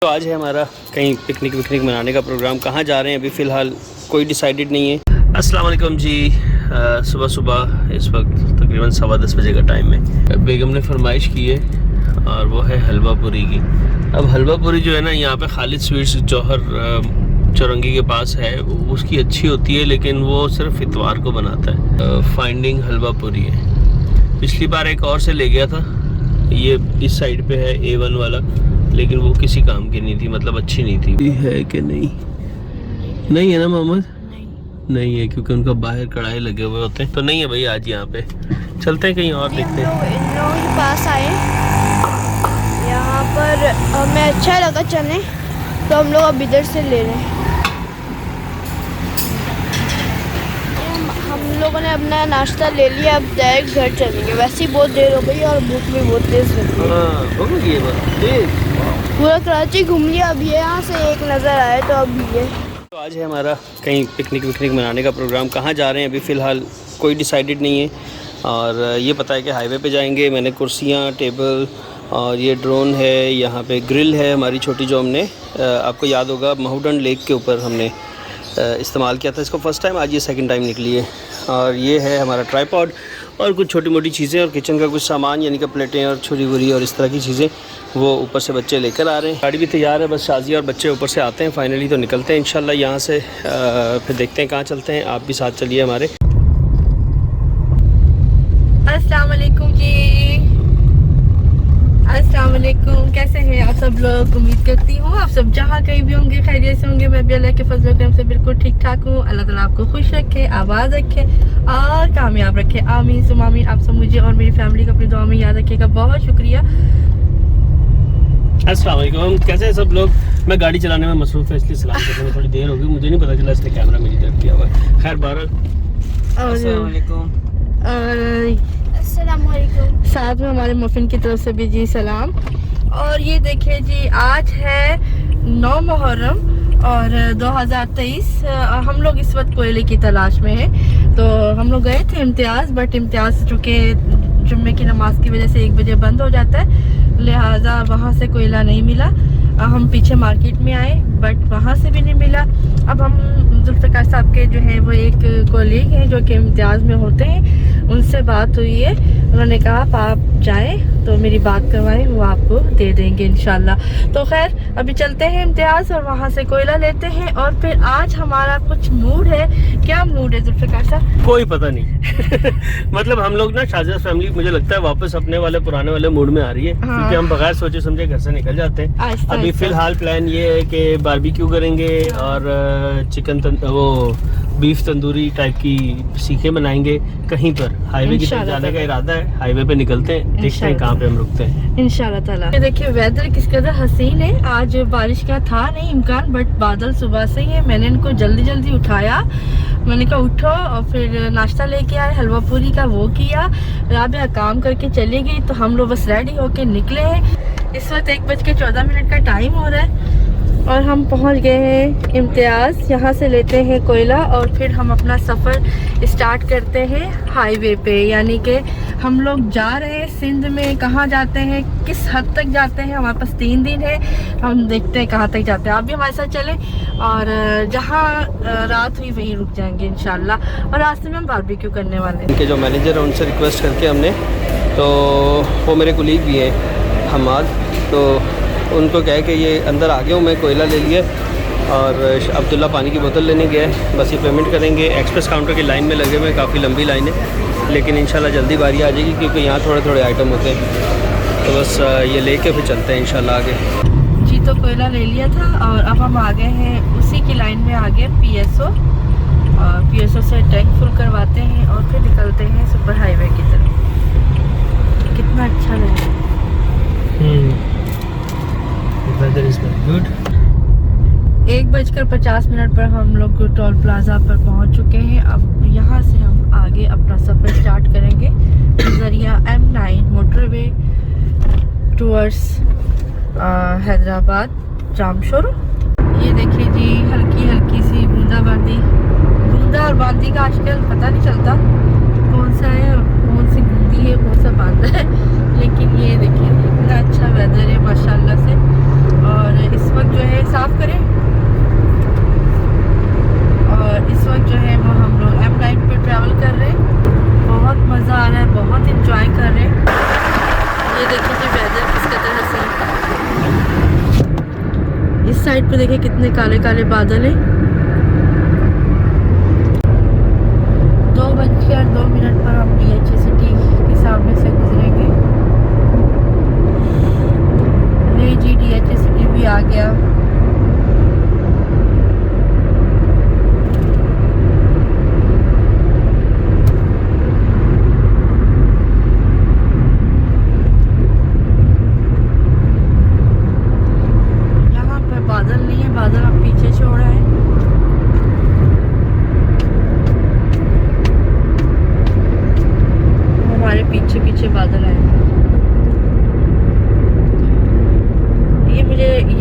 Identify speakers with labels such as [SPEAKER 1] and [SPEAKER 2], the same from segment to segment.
[SPEAKER 1] तो आज है हमारा कहीं पिकनिक विकनिक मनाने का प्रोग्राम। कहाँ जा रहे हैं अभी फ़िलहाल कोई डिसाइडेड नहीं है। अस्सलाम वालेकुम जी। सुबह सुबह इस वक्त तकरीबन 10:15 बजे का टाइम है। बेगम ने फरमाइश की है और वो है हलवा पूरी की। अब हलवा पूरी जो है ना, यहाँ पे खालिद स्वीट्स जौहर चौरंगी के पास है, उसकी अच्छी होती है लेकिन वो सिर्फ इतवार को बनाता है। फाइंडिंग हलवा पूरी है। पिछली बार एक और से ले गया था, ये इस साइड पे है A1 वाला, लेकिन वो किसी काम की नहीं थी, मतलब अच्छी नहीं थी। है कि नहीं? नहीं है ना मोहम्मद? नहीं है, क्योंकि उनका बाहर कढ़ाई लगे हुए होते हैं, तो नहीं है भाई। आज यहाँ पे चलते हैं कहीं और, देखते हैं।
[SPEAKER 2] इन लोगों के पास आए, यहाँ पर हमें अच्छा लगा चलने, तो हम लोग अब इधर से ले रहे हैं। हम लोगों ने अपना नाश्ता ले लिया, अब डायरेक्ट घर चलेंगे। वैसे ही बहुत देर हो गई और भूख भी बहुत तेज लग रही है। पूरा कराची घूम लिया, अब ये यहाँ से एक नज़र आया तो अब ये।
[SPEAKER 1] तो आज है हमारा कहीं पिकनिक विकनिक मनाने का प्रोग्राम। कहाँ जा रहे हैं अभी फ़िलहाल कोई डिसाइडेड नहीं है। और ये पता है कि हाईवे पे जाएंगे। मैंने कुर्सियाँ, टेबल और ये ड्रोन है, यहाँ पे ग्रिल है हमारी छोटी, जो हमने आपको याद होगा महूडन लेक के ऊपर हमने इस्तेमाल किया था। इसको फ़र्स्ट टाइम, आज ये सेकंड टाइम निकली है। और ये है हमारा ट्राइपॉड और कुछ छोटी मोटी चीज़ें, और किचन का कुछ सामान, यानी कि प्लेटें और छुरी वुरी और इस तरह की चीज़ें, वो ऊपर से बच्चे लेकर आ रहे हैं। गाड़ी भी तैयार है, बस शाजिया और बच्चे ऊपर से आते हैं फाइनली, तो निकलते हैं इंशाल्लाह यहाँ से। फिर देखते हैं कहाँ चलते हैं। आप भी साथ चलिए हमारे।
[SPEAKER 3] अस्सलाम वालेकुम जी। अस्सलाम वालेकुम, कैसे हैं आप सब लोग? उम्मीद करती हूँ आप सब जहाँ कहीं भी होंगे खैरियत से होंगे। मैं भी अल्लाह के फजल करम से बिल्कुल ठीक ठाक हूँ। अल्लाह ताला आपको खुश रखे, आबाद रखे और कामयाब रखे। आमीन सुम्मा आमीन। आप सब मुझे और मेरी फैमिली को अपनी दुआ में याद रखिएगा। बहुत शुक्रिया।
[SPEAKER 1] अस्सलाम वालेकुम, कैसे हैं सब लोग? मैं गाड़ी चलाने में मसरूफ़ है, इसलिए सलाम करने में थोड़ी देर हो गई। मुझे नहीं पता चला इसने कैमरा मेरी तरफ किया हुआ है। खैर बहरहाल, अस्सलाम वालेकुम।
[SPEAKER 2] अस्सलाम वालेकुम।
[SPEAKER 3] साथ में हमारे मफिन की तरफ से भी जी सलाम। और ये देखिए जी, आज है 9 मुहर्रम और 2023। हम लोग इस वक्त कोयले की तलाश में हैं। तो हम लोग गए थे इम्तियाज़, बट इम्तियाज़ चूँकि जुम्मे की नमाज की वजह से 1 बजे बंद हो जाता है, लिहाजा वहाँ से कोयला नहीं मिला। हम पीछे मार्केट में आए, बट वहाँ से भी नहीं मिला। अब हम जुल्फ़िकार साहब के जो हैं वो एक कोलीग हैं जो कि इम्तियाज़ में होते हैं, उनसे बात हुई है। उन्होंने कहा आप जाएं तो मेरी बात करवाएं, वो आपको दे देंगे इंशाल्लाह। तो खैर अभी चलते हैं इम्तियाज़ और वहाँ से कोयला लेते हैं। और फिर आज हमारा कुछ मूड है। क्या मूड है जुल्फ़िकार साहब?
[SPEAKER 1] कोई पता नहीं। मतलब हम लोग ना, शाजिया फैमिली मुझे लगता है वापस अपने वाले पुराने वाले मूड में आ रही है।
[SPEAKER 3] हाँ।
[SPEAKER 1] क्योंकि हम बगैर सोचे समझे घर से निकल जाते हैं। अभी फिलहाल प्लान ये है कि बारबेक्यू करेंगे और चिकन वो बीफ तंदूरी टाइप की सीखें बनाएंगे कहीं पर। हाईवे की तरफ जाने का इरादा है, हाईवे पे निकलते हैं, देखते हैं कहाँ पे हम रुकते हैं
[SPEAKER 3] इंशाल्लाह ताला। देखिए वेदर किस कदर हसीन है। आज बारिश का था नहीं इम्कान, बट बादल सुबह से ही है। मैंने इनको जल्दी जल्दी उठाया, मैंने कहा उठो, और फिर नाश्ता लेके आए हलवा पूरी का, वो किया। राबिया काम करके चली गई, तो हम लोग बस रेडी होके निकले हैं। इस वक्त 1:14 का टाइम हो रहा है और हम पहुंच गए हैं इम्तियाज़। यहाँ से लेते हैं कोयला और फिर हम अपना सफ़र स्टार्ट करते हैं हाईवे पे। यानी कि हम लोग जा रहे हैं सिंध में। कहाँ जाते हैं, किस हद तक जाते हैं, हमारे पास 3 दिन है, हम देखते हैं कहाँ तक जाते हैं। आप भी हमारे साथ चलें और जहाँ रात हुई वहीं रुक जाएंगे इंशाल्लाह। और रास्ते में हम बारबेक्यू करने वाले हैं।
[SPEAKER 1] इनके जो मैनेजर है उनसे रिक्वेस्ट करके हमने, तो वो मेरे कुलीग भी हैं हमाद, तो उनको कहे कि ये अंदर आ गया हूँ मैं, कोयला ले लिया। और अब्दुल्ला पानी की बोतल लेने गया है, बस ये पेमेंट करेंगे। एक्सप्रेस काउंटर की लाइन में लगे हुए हैं, काफ़ी लंबी लाइन है, लेकिन इंशाल्लाह जल्दी बारी आ जाएगी क्योंकि यहाँ थोड़े थोड़े आइटम होते हैं। तो बस ये लेके फिर चलते हैं इंशाल्लाह आगे
[SPEAKER 3] जी। तो कोयला ले लिया था और अब हम आ गए हैं उसी की लाइन में, आ गए PSO। और PSO से टैंक फुल करवाते हैं और फिर निकलते हैं सुपर हाईवे की तरफ। कितना अच्छा लग रहा है।
[SPEAKER 1] Weather is very good.
[SPEAKER 3] 1:50 पर हम लोग टोल प्लाजा पर पहुंच चुके हैं। अब यहाँ से हम आगे अपना सफ़र स्टार्ट करेंगे जरिया M9 motorway towards Hyderabad Jamshoro. ये देखिए जी, हल्की हल्की सी बूंदाबांदी। बूंदा और बांदी का आजकल पता नहीं चलता कौन सा है, कौन सी बूंदी है, कौन सा बांदा है। लेकिन ये देखिए इतना अच्छा वेदर है माशाल्लाह से। और इस वक्त जो है साफ़ करें, और इस वक्त जो है वो हम लोग M9 पे ट्रैवल कर रहे हैं। बहुत मज़ा आ रहा है, बहुत इंजॉय कर रहे हैं। ये देखिए कि वेदर किस तरह से, इस साइड पे देखिए कितने काले काले बादल हैं। 2:02 पर हम DHA सिटी के सामने से गुजरेंगे। नहीं जी, DHA सिटी भी आ गया। यहाँ पर बादल नहीं है, बादल हम पीछे छोड़ा है। हमारे पीछे पीछे बादल आए।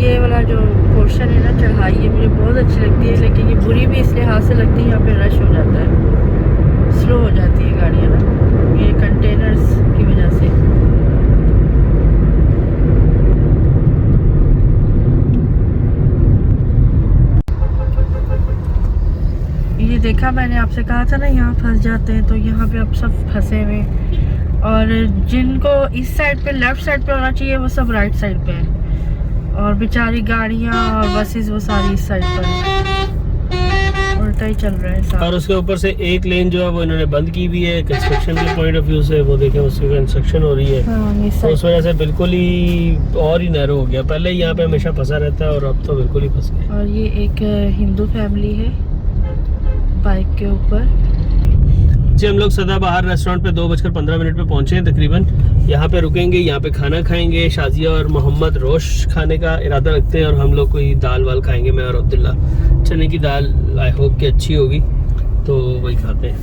[SPEAKER 3] ये वाला जो पोर्शन है ना, चढ़ाई, ये मुझे बहुत अच्छी लगती है, लेकिन ये बुरी भी इस लिहाज से लगती है, यहाँ पे रश हो जाता है, स्लो हो जाती है गाड़ियाँ ना, ये कंटेनर्स की वजह से। ये देखा, मैंने आपसे कहा था ना यहाँ फंस जाते हैं, तो यहाँ पे अब सब फंसे हुए हैं। और जिनको इस साइड पे, लेफ्ट साइड पे होना चाहिए, वो सब राइट साइड पे है। और बेचारी गाड़ियाँ और बसेस वो सारी इस साइड पर है। उल्टा ही चल रहा है सारा।
[SPEAKER 1] और उसके ऊपर से एक लेन जो है वो इन्होंने बंद की हुई है कंस्ट्रक्शन के पॉइंट ऑफ व्यू से। वो देखें, उसकी कंस्ट्रक्शन हो रही है, तो उस वजह से बिल्कुल ही और ही नैरो हो गया। पहले यहाँ पे हमेशा फंसा रहता है और अब तो बिल्कुल ही फंस गया।
[SPEAKER 3] और ये एक हिंदू फैमिली है बाइक के ऊपर।
[SPEAKER 1] जी, हम लोग सदाबहार रेस्टोरेंट पे 2:15 पे पहुंचे हैं तकरीबन। यहाँ पे रुकेंगे, यहाँ पे खाना खाएंगे। शाजिया और मोहम्मद रोश खाने का इरादा रखते हैं, और हम लोग कोई दाल वाल खाएंगे। मैं और अब्दुल्ला चने की दाल, आई होप कि अच्छी होगी, तो वही खाते हैं।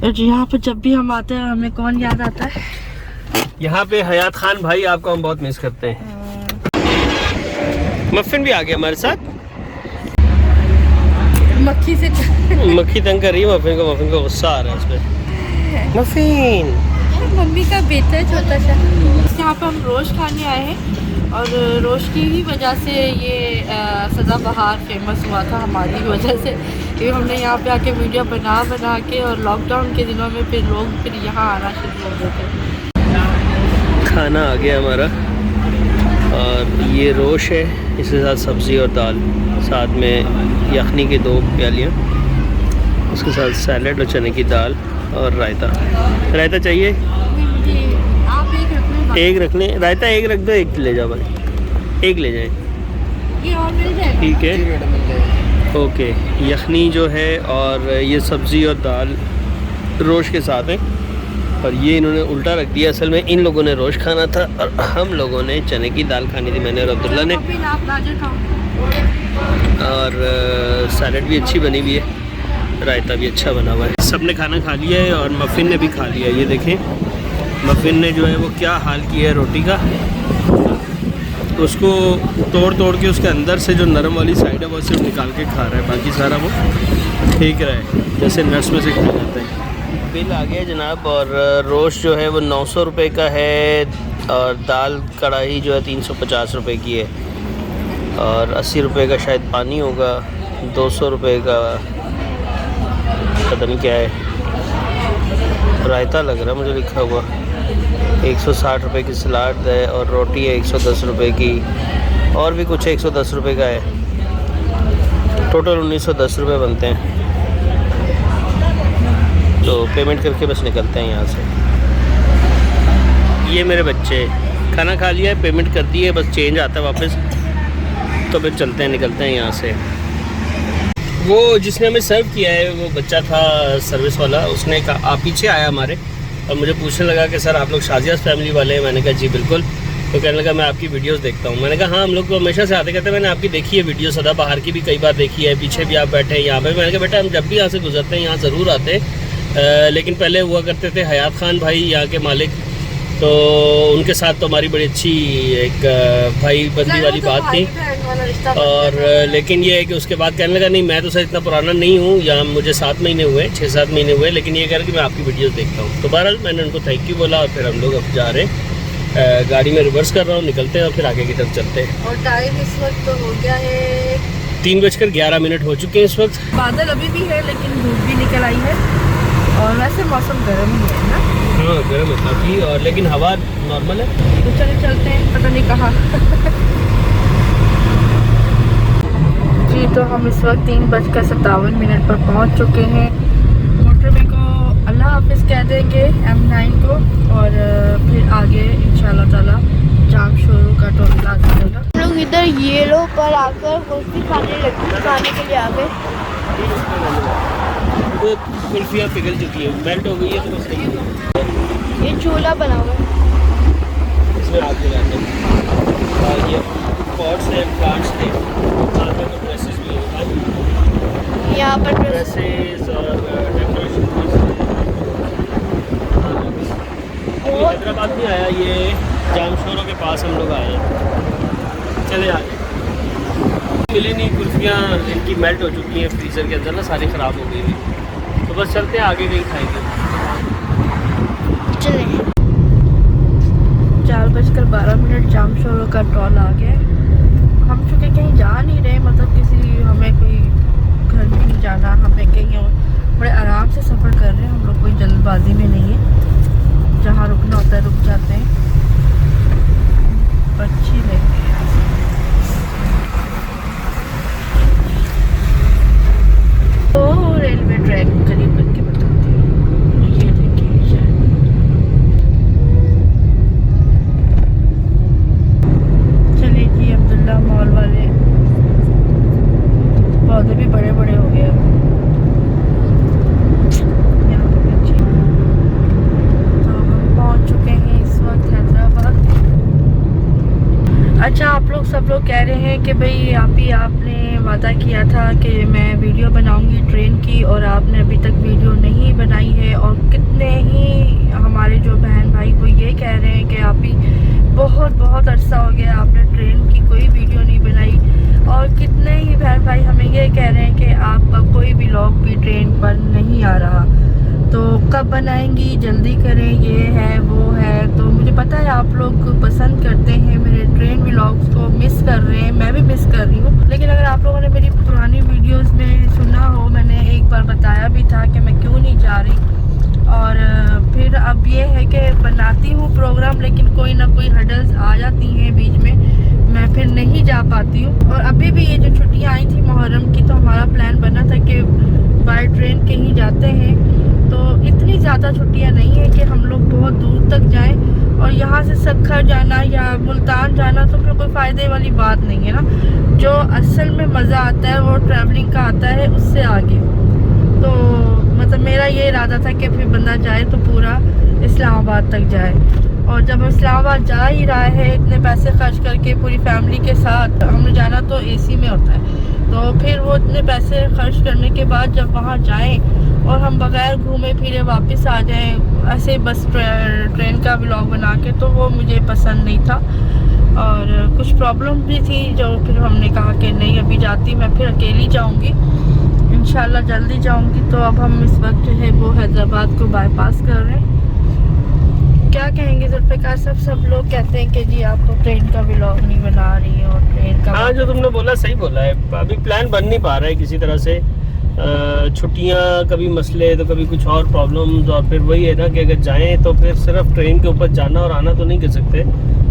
[SPEAKER 3] और यहाँ पे जब भी हम आते हैं हमें कौन याद आता है?
[SPEAKER 1] यहाँ पे हयात खान भाई, आपको हम बहुत मिस करते हैं। मफिन भी आ गया हमारे साथ।
[SPEAKER 3] मक्खी से
[SPEAKER 1] मक्खी तंग कर रही है मफिन को गुस्सा आ रहा है इस पे। मफिन
[SPEAKER 3] मम्मी का बेटा है छोटा सा। यहाँ पे हम रोश खाने आए हैं, और रोश की ही वजह से ये सदाबहार फेमस हुआ था, हमारी ही वजह से। क्योंकि हमने यहाँ पे आके वीडियो बना के, और लॉकडाउन के दिनों में फिर लोग यहाँ आना शुरू हो गए थे।
[SPEAKER 1] खाना आ गया हमारा, और ये रोश है, इसके साथ सब्ज़ी और दाल, साथ में यखनी की 2 प्यालियाँ, उसके साथ सैलड और चने की दाल और रायता चाहिए?
[SPEAKER 3] आप
[SPEAKER 1] एक रख लें, रायता एक रख दो, एक ले जाओ भाई, एक ले जाएं।
[SPEAKER 3] ये और मिल जाएगा?
[SPEAKER 1] ठीक है, ओके। यखनी जो है और ये सब्ज़ी और दाल रोश के साथ है, और ये इन्होंने उल्टा रख दिया। असल में इन लोगों ने रोश खाना था और हम लोगों ने चने की दाल खानी थी, मैंने और अब्दुल्ला ने। और सैलड भी अच्छी बनी हुई है, रायता भी अच्छा बना हुआ है। सब ने खाना खा लिया है और मफ़िन ने भी खा लिया है। ये देखें, मफ़िन ने जो है वो क्या हाल किया है रोटी का, उसको तोड़ के उसके अंदर से जो नरम वाली साइड है वो सिर्फ निकाल के खा रहा है, बाकी सारा वो ठीक रहा है, जैसे नट्स में से खा जाता है। बिल आ गया जनाब, और रोश जो है वो 900 रुपये का है, और दाल कढ़ाई जो है 350 रुपये की है, और 80 रुपये का शायद पानी होगा, 200 रुपये का पता नहीं क्या है, रायता लग रहा है मुझे लिखा हुआ, 160 रुपये की सलाद है, और रोटी है 110 रुपये की, और भी कुछ 110 रुपये का है। टोटल 1910 रुपये बनते हैं। तो पेमेंट करके बस निकलते हैं यहाँ से। ये मेरे बच्चे खाना खा लिया है, पेमेंट कर दी है, बस चेंज आता है वापस, तो फिर चलते हैं, निकलते हैं यहाँ से। वो जिसने हमें सर्व किया है वो बच्चा था सर्विस वाला, उसने कहा, आप पीछे आया हमारे और मुझे पूछने लगा कि सर आप लोग शाजियाज़ फैमिली वाले हैं। मैंने कहा जी बिल्कुल। तो कहने लगा मैं आपकी वीडियोस देखता हूँ। मैंने कहा हाँ, हम लोग तो हमेशा से आते कहते हैं, मैंने आपकी देखी है वीडियो, सदाबहार की भी कई बार देखी है, पीछे भी आप बैठे हैं यहाँ पे। मैंने कहा बेटा हम जब भी यहाँ से गुजरते हैं यहाँ ज़रूर आते हैं, लेकिन पहले हुआ करते थे हयात खान भाई यहाँ के मालिक, तो उनके साथ तो हमारी बड़ी अच्छी एक भाई बंदी वाली बात थी। और लेकिन ये है कि उसके बाद कहने लगा नहीं मैं तो सर इतना पुराना नहीं हूँ, यहाँ मुझे 7 महीने हुए, 6-7 महीने हुए, लेकिन ये कह रहा कि मैं आपकी वीडियोस देखता हूँ। तो बहरहाल मैंने उनको थैंक यू बोला और फिर हम लोग अब जा रहे हैं गाड़ी में रिवर्स कर रहा हूँ, निकलते हैं और फिर आगे की तरफ चलते हैं।
[SPEAKER 3] और टाइम इस वक्त तो हो गया है
[SPEAKER 1] 3:11 हो चुके हैं इस वक्त।
[SPEAKER 3] बादल अभी भी है लेकिन धूप भी निकल आई है और वैसे मौसम गर्म ही है ना।
[SPEAKER 1] हाँ गर्म है काफ़ी, और लेकिन हवा नॉर्मल है।
[SPEAKER 3] तो चले चलते हैं, पता नहीं कहाँ। जी तो हम इस वक्त 3:57 पर पहुंच चुके हैं। मोटरवे को अल्लाह हाफिज़ कह देंगे M9 को, और फिर आगे इंशाल्लाह ताला जाम शोरू का टोल आ जाएगा।
[SPEAKER 2] हम लोग इधर येलो पर आकर कुल्फी खाने के लिए आ गए।
[SPEAKER 1] वो कुल्फियाँ पिघल चुकी है, मेल्ट हो गई है तो बस नहीं।
[SPEAKER 2] ये चूल्हा बना हुआ है,
[SPEAKER 1] इसमें आग लगाते हैं और ये पॉट्स हैं, प्लांट्स थे, साथ में ड्रेसेस भी हैं,
[SPEAKER 2] यहाँ पर
[SPEAKER 1] ड्रेसेस और डेकोरेशन। हैदराबाद में आया, ये जामशोरों के पास हम लोग आए हैं। चले आगे मिले नहीं, कुल्फियाँ इनकी मेल्ट हो चुकी हैं फ्रीज़र के अंदर ना, सारी ख़राब हो गई थी, तो बस चलते हैं आगे कहीं खाएंगे।
[SPEAKER 2] चले
[SPEAKER 3] 4:12 जाम शोरू का टोल आ गया। हम चूँकि कहीं जा नहीं रहे, मतलब किसी हमें कोई घर में नहीं जाना, हमें कहीं और बड़े आराम से सफ़र कर रहे हैं हम लोग, कोई जल्दबाजी में नहीं है। जहाँ रुकना होता है रुक जाते हैं। अच्छी लगी तो रेलवे ट्रैक करीब करके बताती हूँ। ये देखिए शायद चलिए जी, अब्दुल्ला मॉल वाले पौधे भी बड़े बड़े हो गए अब। यहाँ पे अच्छी, तो हम पहुँच चुके हैं इस वक्त हैदराबाद। अच्छा, आप लोग सब लोग कह रहे हैं कि भाई आपने वादा किया था कि मैं वीडियो बनाऊंगी ट्रेन की, और आपने अभी तक वीडियो नहीं बनाई है। और कितने ही हमारे जो बहन भाई वो ये कह रहे हैं कि आप ही बहुत अरसा हो गया आपने ट्रेन की कोई वीडियो नहीं बनाई। और कितने ही बहन भाई हमें ये कह रहे हैं कि आपका कोई भी व्लॉग भी ट्रेन पर नहीं आ रहा, तो कब बनाएंगी, जल्दी करें, ये है वो है। तो मुझे पता है आप लोग पसंद करते हैं मेरे ट्रेन व्लॉग्स को, मिस कर रहे हैं, मैं भी मिस कर रही हूँ। लेकिन अगर आप लोगों ने मेरी पुरानी वीडियोस में सुना हो, मैंने एक बार बताया भी था कि मैं क्यों नहीं जा रही। और फिर अब ये है कि बनाती हूँ प्रोग्राम, लेकिन कोई ना कोई हर्डल्स आ जाती हैं बीच में, मैं फिर नहीं जा पाती हूँ। और अभी भी ये जो छुट्टियाँ आई थी मुहर्रम की, तो हमारा प्लान बना था कि बाय ट्रेन कहीं जाते हैं। तो इतनी ज़्यादा छुट्टियाँ नहीं है कि हम लोग बहुत दूर तक जाएं, और यहाँ से सखर जाना या मुल्तान जाना तो फिर कोई फ़ायदे वाली बात नहीं है ना। जो असल में मज़ा आता है वो ट्रैवलिंग का आता है, उससे आगे। तो मतलब मेरा ये इरादा था कि फिर बंदा जाए तो पूरा इस्लामाबाद तक जाए। और जब इस्लामाबाद जा ही रहा है इतने पैसे खर्च करके पूरी फैमिली के साथ, हमने जाना तो AC में होता है, तो फिर वो इतने पैसे खर्च करने के बाद जब वहाँ जाएं और हम बगैर घूमे फिरे वापस आ जाएं ऐसे बस ट्रेन का व्लॉग बना के, तो वो मुझे पसंद नहीं था। और कुछ प्रॉब्लम भी थी, जो फिर हमने कहा कि नहीं, अभी जाती मैं फिर अकेली जाऊंगी, इंशाल्लाह जल्दी जाऊंगी। तो अब हम इस वक्त जो है वो हैदराबाद को बाईपास कर रहे हैं। क्या कहेंगे जुल्फ़िकार साहब, सब लोग कहते हैं कि जी आप तो ट्रेन का व्लॉग नहीं बना रही है, और ट्रेन का।
[SPEAKER 1] हाँ, जो तुमने बोला सही बोला है, अभी प्लान बन नहीं पा रहा है किसी तरह से। छुट्टियाँ, कभी मसले तो कभी कुछ और प्रॉब्लम्स, और फिर वही है ना कि अगर जाएं तो फिर सिर्फ ट्रेन के ऊपर जाना और आना तो नहीं कर सकते,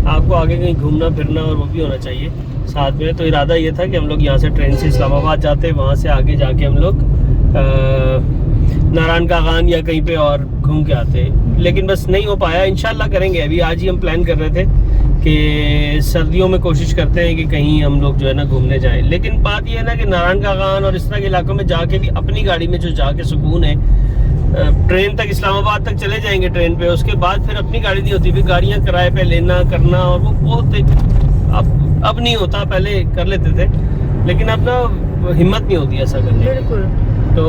[SPEAKER 1] आपको आगे कहीं घूमना फिरना और वो भी होना चाहिए साथ में। तो इरादा ये था कि हम लोग यहाँ से ट्रेन से इस्लामाबाद जाते, वहाँ से आगे जाके हम लोग नारायण कागान या कहीं पे और घूम के आते, लेकिन बस नहीं हो पाया। इंशाल्लाह करेंगे। अभी आज ही हम प्लान कर रहे थे कि सर्दियों में कोशिश करते हैं कि कहीं हम लोग जो है ना घूमने जाएं। लेकिन बात ये है ना कि नारायण कागान और इस तरह के इलाकों में जाके भी अपनी गाड़ी में जो जाके सुकून है, ट्रेन तक इस्लामाबाद तक चले जाएंगे ट्रेन पे, उसके बाद फिर अपनी गाड़ी नहीं होती, फिर गाड़ियाँ किराए पे लेना करना, और वो बहुत अब नहीं होता, पहले कर लेते थे, लेकिन अब ना हिम्मत नहीं होती ऐसा करने।
[SPEAKER 3] बिल्कुल।
[SPEAKER 1] तो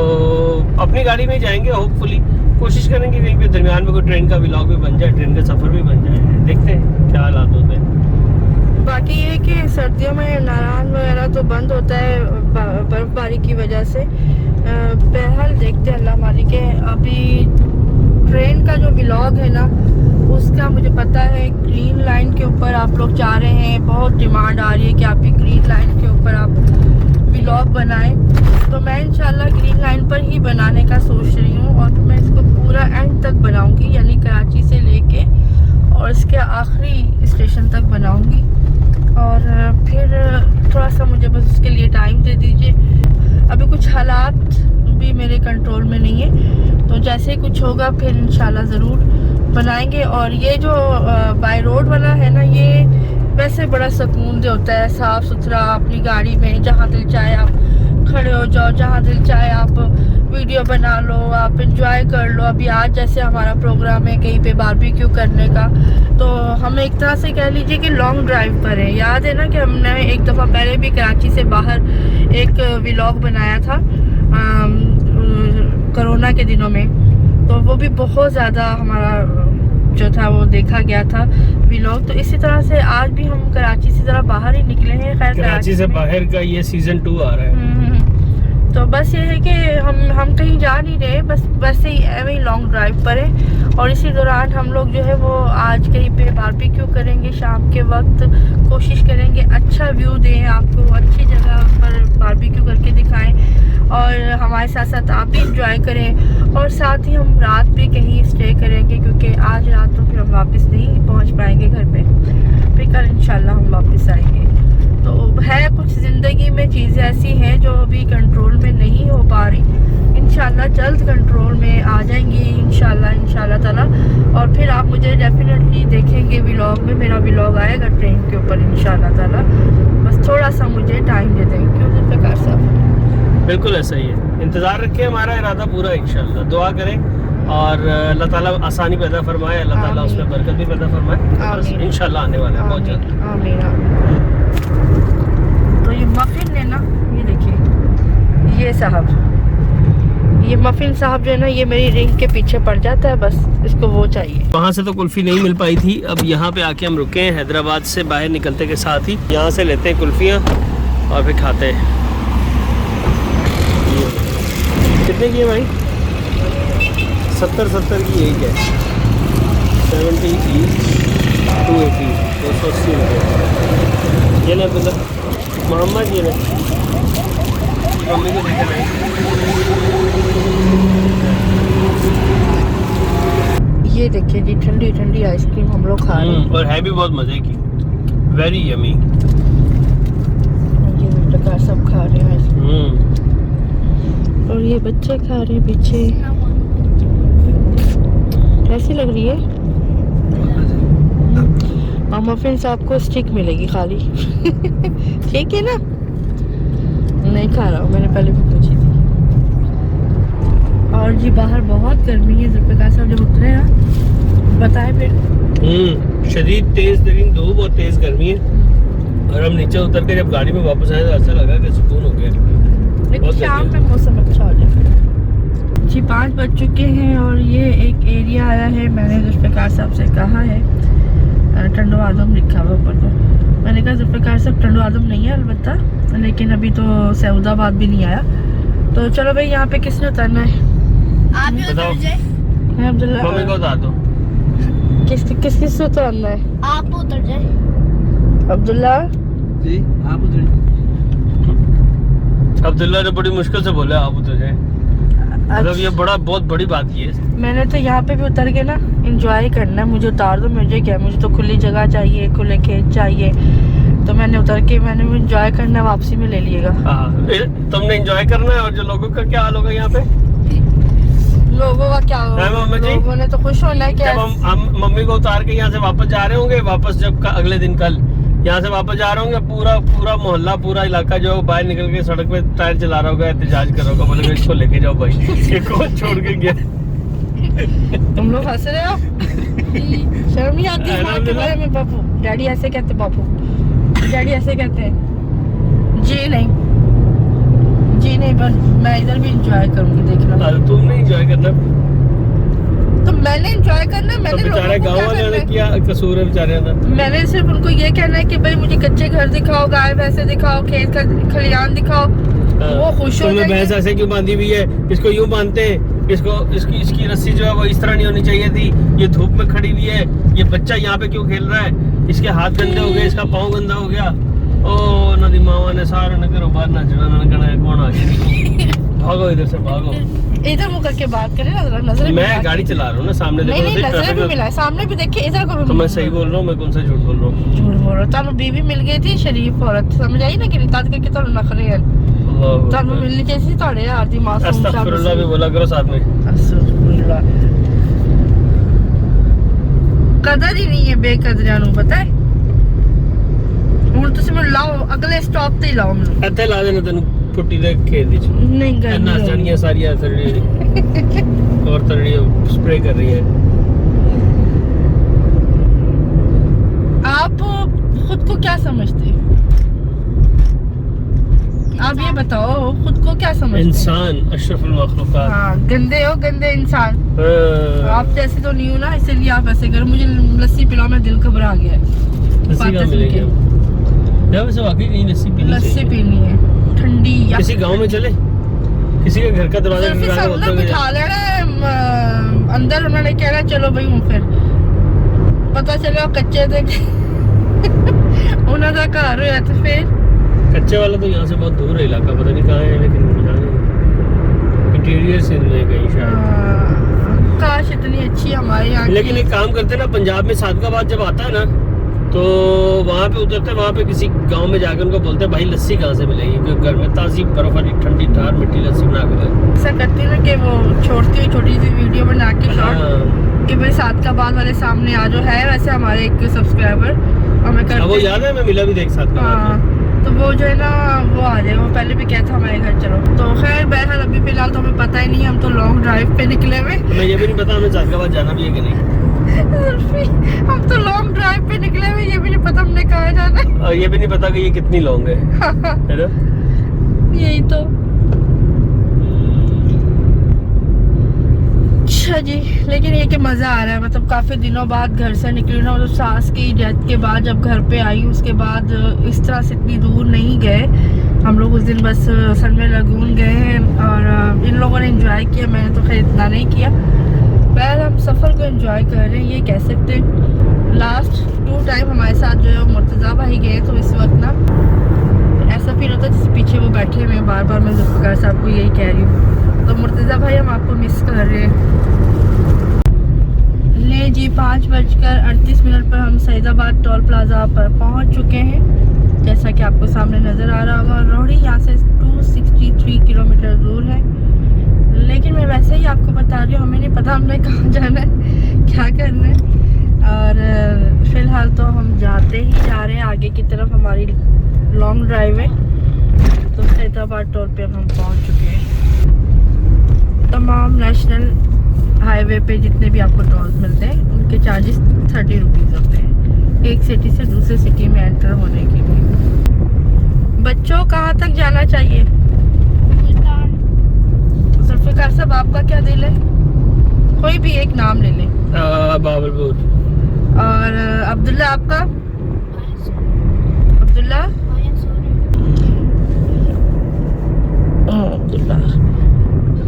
[SPEAKER 1] अपनी गाड़ी में जाएंगे, होपफुली कोशिश करेंगे कहीं पे दरमियान में कोई ट्रेन का व्लॉग भी बन जाए, ट्रेन का सफ़र भी बन जाए, देखते हैं क्या हालात होते हैं।
[SPEAKER 3] बाकी ये कि सर्दियों में नारायण वगैरह तो बंद होता है बर्फबारी की वजह से। बहरहाल देखते हैं, अल्लाह मालिक है। अभी ट्रेन का जो व्लॉग है ना उसका मुझे पता है। ग्रीन लाइन के ऊपर आप लोग चाह रहे हैं, बहुत डिमांड आ रही है कि आपकी ग्रीन लाइन के ऊपर आप व्लॉग बनाएं, तो मैं इंशाल्लाह ग्रीन लाइन पर ही बनाने का सोच रही हूँ। और मैं इसको पूरा एंड तक बनाऊंगी, यानी कराची से लेके और इसके आखिरी स्टेशन तक बनाऊंगी। और फिर थोड़ा सा मुझे बस उसके लिए टाइम दे दीजिए। अभी कुछ हालात भी मेरे कंट्रोल में नहीं है, तो जैसे ही कुछ होगा फिर इंशाल्लाह ज़रूर बनाएंगे। और ये जो बाय रोड बना है ना, ये वैसे बड़ा सुकून दे होता है, साफ़ सुथरा, अपनी गाड़ी में जहाँ दिल चाहे आप खड़े हो जाओ, जहाँ दिल चाहे आप वीडियो बना लो, आप इंजॉय कर लो। अभी आज जैसे हमारा प्रोग्राम है कहीं पे बारबेक्यू करने का, तो हम एक तरह से कह लीजिए कि लॉन्ग ड्राइव पर है। याद है ना कि हमने एक दफ़ा पहले भी कराची से बाहर एक व्लॉग बनाया था कोरोना के दिनों में, तो वो भी बहुत ज़्यादा हमारा जो था वो देखा गया था व्लॉग। तो इसी तरह से आज भी हम कराची से ज़रा बाहर ही निकले हैं। खैर
[SPEAKER 1] कराची से बाहर का ये सीजन 2 आ रहा है।
[SPEAKER 3] तो बस ये है कि हम कहीं जा नहीं रहे, बस वैसे ही एवं ही लॉन्ग ड्राइव पर है। और इसी दौरान हम लोग जो है वो आज कहीं पे बारबेक्यू करेंगे शाम के वक्त। कोशिश करेंगे अच्छा व्यू दें आपको, अच्छी जगह पर बारबेक्यू करके दिखाएं और हमारे साथ साथ आप भी इंजॉय करें। और साथ ही हम रात भी कहीं स्टे करेंगे, क्योंकि आज रात तो फिर हम वापस नहीं पहुंच पाएंगे घर पे, फिर कल इंशाल्लाह हम वापस आएंगे। तो है कुछ ज़िंदगी में चीज़ें ऐसी हैं जो अभी कंट्रोल में नहीं हो पा रही, इंशाल्लाह जल्द कंट्रोल में आ जाएंगी इंशाल्लाह ताला। और फिर आप मुझे डेफिनेटली देखेंगे व्लॉग में, मेरा व्लॉग आएगा ट्रेन के ऊपर इंशाल्लाह ताला। बस थोड़ा सा मुझे टाइम दे दें। क्यों जुल्फ़िकार साहब?
[SPEAKER 1] बिल्कुल ऐसा ही है, इंतज़ार रखें, हमारा इरादा पूरा है इंशाल्लाह। दुआ करें और अल्लाह ताला आसानी पैदा फरमाए, अल्लाह ताला उसमें बरकत भी पैदा फरमाए। इंशाल्लाह आने वाला है बहुत जल्द।
[SPEAKER 3] आमीन। तो ये मफिन है ना, ये देखिए, ये साहब, ये मफिन साहब जो है ना, ये मेरी रिंग के पीछे पड़ जाता है, बस इसको वो चाहिए।
[SPEAKER 1] वहाँ से तो कुल्फ़ी नहीं मिल पाई थी, अब यहाँ पे आके हम रुके हैं। हैदराबाद से बाहर निकलते के साथ ही यहाँ से लेते हैं कुल्फ़ियाँ और फिर खाते हैं। कितने की है भाई? 70 की एक है, 70 की 280, 280 रुपये। ये ले अब्दुल्ला, मोहम्मद ये ले, मम्मी को देखे भाई।
[SPEAKER 3] ये देखिए जी, ठंडी ठंडी आइसक्रीम हम लोग खा रहे हैं
[SPEAKER 1] और है भी बहुत मज़े की, वेरी यमी।
[SPEAKER 3] ये प्रकार सब खा रहे हैं आइसक्रीम, और ये बच्चे खा रहे हैं पीछे। कैसी लग रही है? और मफिन्स आपको स्टिक मिलेगी खाली ठीक है ना? नहीं खा रहा हूँ, मैंने पहले भी पूछी थी। और जी बाहर बहुत गर्मी है, जुल्फ़िकार साहब जब उतरे हैं बताएं फिर।
[SPEAKER 1] शदीद तेज़ तरीन धूप और तेज़ गर्मी है, और हम नीचे उतर के जब गाड़ी में वापस आए तो ऐसा लगा कि सुकून हो गया।
[SPEAKER 3] लेकिन शाम में मौसम अच्छा हो जाए। जी 5 बज चुके हैं और ये एक एरिया आया है, मैंने जुल्फ़िकार साहब से कहा है, टंडो आदम लिखा हुआ ऊपर तो। मैंने कहा जुल्फ़िकार साहब टंडो आदम नहीं है अलबत्ता, लेकिन अभी तो सऊदाबाद भी नहीं आया। तो चलो भाई, यहाँ पे किसने उतरना है?
[SPEAKER 2] आप ही उतर जाए।
[SPEAKER 3] अब्दुल्ला,
[SPEAKER 1] मम्मी को बता दो
[SPEAKER 3] किस से उतरना है?
[SPEAKER 2] आप उतर जाए।
[SPEAKER 3] अब्दुल्ला
[SPEAKER 1] जी, आप उतर। अब्दुल्ला ने बड़ी मुश्किल से बोला आप उतर जाए, मतलब ये बहुत बड़ी बात की है।
[SPEAKER 3] मैंने तो यहाँ पे भी उतर के ना एंजॉय करना है, मुझे उतार दो, मुझे क्या, मुझे तो खुली जगह चाहिए, खुले खेत चाहिए। तो मैंने उतर के मैंने एंजॉय करना है, वापसी में ले लिएगा।
[SPEAKER 1] तुमने एंजॉय करना है, और जो लोगों का क्या हाल होगा यहाँ पे?
[SPEAKER 3] लोगों का क्या होगा? लोगों ने तो खुश होना है। क्या
[SPEAKER 1] हम मम्मी को उतार के यहाँ से वापस जा रहे होंगे, वापस जब अगले दिन कल यहाँ से वापस जा रहे होंगे, पूरा मोहल्ला, पूरा इलाका जो बाहर निकल के सड़क पे टायर चला रहा होगा, एहतजाज कर रहा होगा, बोले इसको लेके जाओ भाई, ये कौन छोड़ के गया।
[SPEAKER 3] तुम लोग हंस रहे हो? शर्म नहीं आती है बारे में? बापू डैडी ऐसे कहते, बापू डैडी ऐसे कहते हैं। जी नहीं, मैं इधर भी इंजॉय करूंगी, देखना।
[SPEAKER 1] तुमने इंजॉय करना,
[SPEAKER 3] तो मैंने एंजॉय करना, मैंने
[SPEAKER 1] बेचारे गाँव वाले ने क्या कसूर है बेचारे का? मैंने
[SPEAKER 3] सिर्फ उनको ये कहना है कि भाई मुझे कच्चे घर दिखाओ, गाय भैंसे दिखाओ, खेत खलियान दिखाओ, वो खुश हो जाएंगे।
[SPEAKER 1] भैंस ऐसे क्यों बांधी हुई है, इसको यूं बांधते हैं, इसकी रस्सी जो है वो इस तरह नहीं होनी चाहिए थी। ये धूप में खड़ी हुई है, ये बच्चा यहाँ पे क्यों खेल रहा है, इसके हाथ गंदे हो गए, इसका पाँव गंदा हो गया। ओ नदी मावा ने सारा नगर बाहर ना चढ़ाना है, कौन आ गया, भागो इधर से भागो।
[SPEAKER 3] इधर मुँह करके बात करें, नजर
[SPEAKER 1] मैं गाड़ी चला रहा हूँ ना, सामने देखो।
[SPEAKER 3] नहीं नजर भी मिला है, सामने भी देखिए, इधर को भी।
[SPEAKER 1] तो मैं सही बोल रहा हूँ, मैं कौन सा झूठ बोल रहा हूँ?
[SPEAKER 3] झूठ बोल रहा हूँ। तानू बीवी मिल गई थी शरीफ औरत, समझ आई ना कि रिताज करके तो नखरे हैं। तानू मिलनी चाहिए थी थोड़े यार दी मासूम।
[SPEAKER 1] अस्तगफिरुल्लाह भी बोला करो साथ में।
[SPEAKER 3] अस्तगफिरुल्लाह। कदर ही नहीं है बेकदरियां नू, पता है। ਹੁਣ ਤੁਸੀਂ ਮੈਨੂੰ ਲਾਓ, ਅਗਲੇ ਸਟਾਪ ਤੇ ਹੀ ਲਾਓ ਮੈਨੂੰ।
[SPEAKER 1] ਇੱਥੇ ਲਾ ਦੇਣਾ ਤੈਨੂੰ ਪੁੱਟੀ ਦੇ ਖੇਤ ਵਿੱਚ।
[SPEAKER 3] ਨਹੀਂ ਗਈ
[SPEAKER 1] ਨਾ ਜਾਣੀਆਂ ਸਾਰੀਆਂ ਥੜੀ और थड़ी स्प्रे कर रही है।
[SPEAKER 3] आप खुद को क्या समझते? आप ये बताओ, खुद को क्या समझते?
[SPEAKER 1] इंसान अशरफुल मखलूकात।
[SPEAKER 3] हाँ, गंदे हो, गंदे इंसान। आप जैसे तो नहीं हो ना, इसलिए आप ऐसे करो। मुझे लस्सी पिलाओ, मेरा दिल घबरा गया है।
[SPEAKER 1] लस्सी मिलेगी वैसे वाकई नहीं, लस्सी
[SPEAKER 3] पीनी है ठंडी। या
[SPEAKER 1] किसी गांव में चले, किसी के घर का दरवाजा
[SPEAKER 3] बिठा लेना अंदर, उन्होंने कहना चलो भाई हूँ, फिर पता चला कच्चे थे उन्होंने घर होया तो फिर।
[SPEAKER 1] कच्चे वाला तो यहाँ से बहुत दूर है इलाका, पता नहीं कहाँ है, लेकिन इंटीरियर से कहीं शायद।
[SPEAKER 3] काश इतनी अच्छी हमारे यहाँ।
[SPEAKER 1] लेकिन एक काम करते ना, पंजाब में सादकाबाद जब आता है ना, तो वहाँ पे उतरते, वहाँ पे किसी गांव में जाकर उनको बोलते हैं भाई लस्सी कहाँ से मिलेगी, क्योंकि घर में ताज़ी बर्फ वाली ठंडी ठार मिट्टी लस्सी बना कर।
[SPEAKER 3] ऐसा करती हूँ कि वो छोड़ती हुई छोटी सी वीडियो बना के शॉर्ट कि भाई सादकाबाद वाले सामने आ जो है, वैसे हमारे एक सब्सक्राइबर हमें करते।
[SPEAKER 1] वो याद है, मैं मिला भी देख सादकाबाद।
[SPEAKER 3] तो वो जो है ना वो आ जाएगा, वो पहले भी कहता हमारे घर चलो। तो खैर बहरहाल अभी फिलहाल तो हमें पता ही नहीं, हम तो लॉन्ग ड्राइव पे निकले हुए।
[SPEAKER 1] हमें ये भी नहीं पता हमें सादकाबाद जाना भी है कि नहीं।
[SPEAKER 3] हम तो लॉन्ग ड्राइव पे निकले हुए, ये भी नहीं पता हमने कहाँ जाना है।
[SPEAKER 1] और ये भी नहीं पता कि ये कितनी लॉन्ग है, है ना?
[SPEAKER 3] यही तो। अच्छा जी, लेकिन ये कि मज़ा आ रहा है। मतलब काफ़ी दिनों बाद घर से निकली ना, मतलब सास की डेथ के बाद जब घर पे आई, उसके बाद इस तरह से इतनी दूर नहीं गए हम लोग। उस दिन बस सनवे लगून गए हैं और इन लोगों ने एंजॉय किया, मैंने तो खैर इतना नहीं किया। पहले हम सफ़र को एंजॉय कर रहे हैं, ये कह सकते हैं। लास्ट 2 टाइम हमारे साथ जो है मुर्तज़ा भाई गए, तो इस वक्त ना ऐसा फील होता है जैसे पीछे वो बैठे हुए हैं। बार बार मैं ज़ुल्फ़िकार साहब को यही कह रही हूँ। तो मुर्तज़ा भाई हम आपको मिस कर रहे हैं। ले जी 5:38 पर हम सईदाबाद टोल प्लाजा पर पहुँच चुके हैं, जैसा कि आपको सामने नज़र आ रहा होगा। रोहड़ी यहाँ से 263 किलोमीटर दूर है, लेकिन मैं वैसे ही आपको बता रही हूँ, हमें नहीं पता हमने कहाँ जाना है, क्या करना है। और फिलहाल तो हम जाते ही जा रहे हैं आगे की तरफ, हमारी लॉन्ग ड्राइव है। तो सईदाबाद टोल पे हम पहुँच चुके हैं। तमाम नेशनल हाईवे पे जितने भी आपको टोल्स मिलते हैं, उनके चार्जेस 30 रुपीज़ होते हैं, एक सिटी से दूसरे सिटी में एंटर होने के लिए। बच्चों कहाँ तक जाना चाहिए? ज़ुल्फ़िकार साहब आपका क्या दिल है? कोई भी एक नाम ले लें।
[SPEAKER 1] बावलपुर।
[SPEAKER 3] और अब्दुल्ला आपका? अब्दुल्ला?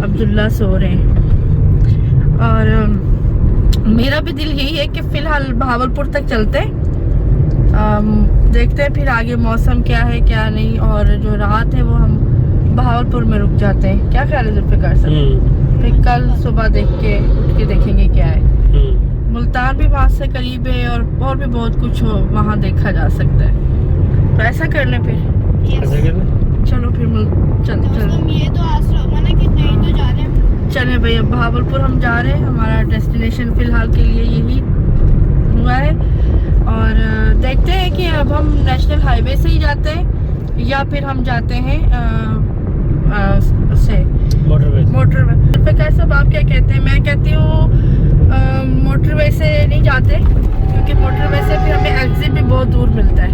[SPEAKER 3] अब्दुल्ला सो रहे हैं। और मेरा भी दिल यही है कि फ़िलहाल भावलपुर तक चलते हैं, देखते हैं फिर आगे मौसम क्या है क्या नहीं, और जो रात है वो हम भावलपुर में रुक जाते हैं। क्या ख्याल है ज़ुल्फ़िकार साहब? फिर कल सुबह देख के उठ के देखेंगे क्या है। मुल्तान भी वहाँ से करीब है और भी बहुत कुछ वहाँ देखा जा सकता है। तो ऐसा कर लें फिर। चलो फिर
[SPEAKER 2] ये तो आसरा होगा ना कि नहीं तो जा रहे हैं।
[SPEAKER 3] चलें भाई, अब भावलपुर हम जा रहे हैं। हमारा डेस्टिनेशन फ़िलहाल के लिए यही हुआ है, और देखते हैं कि अब हम नेशनल हाईवे से ही जाते हैं या फिर हम जाते हैं मोटरवे। कैसे आप क्या कहते हैं? मैं कहती हूँ मोटरवे से नहीं जाते, क्योंकि मोटरवे से फिर हमें एग्जिट भी बहुत दूर मिलता है।